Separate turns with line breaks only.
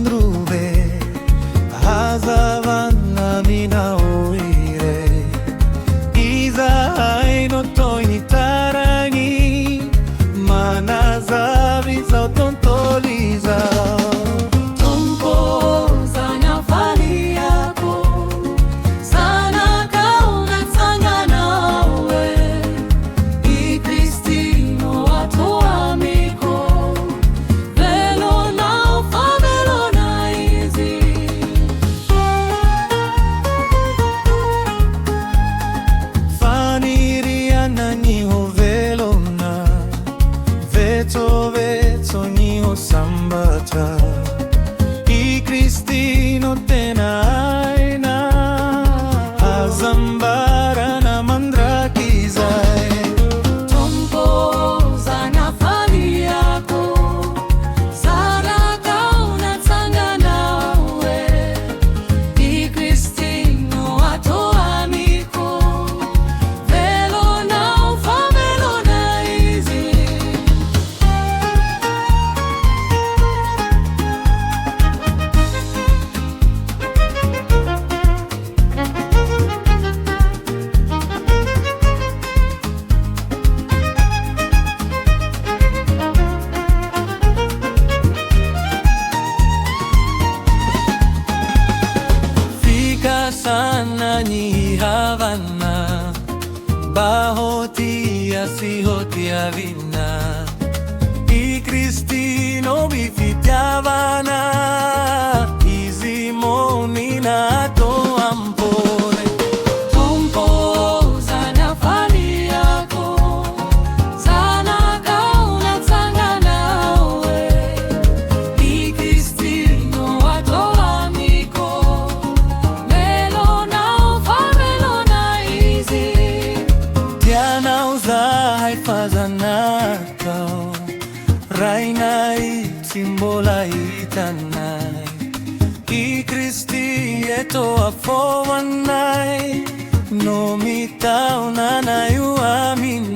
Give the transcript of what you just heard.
andruve hazavana mina oire iza haino toini tarangi manazavi za utontoliza sambata I Cristino tenaina azambara na mandrakizai
tomboza na fali yako saraka unatanga nawe I Cristino atoa miko velo na ufamelo na izi
sana ni Havana bahotia si hotia vina I Cristino bifitiavana izimoni na to ampore
tomboza na fali yako sana kauna tanga nawe I Cristino atoa miko
fazanato rainai simbola itanai I Cristi eto afovanai no mitau nanayu amin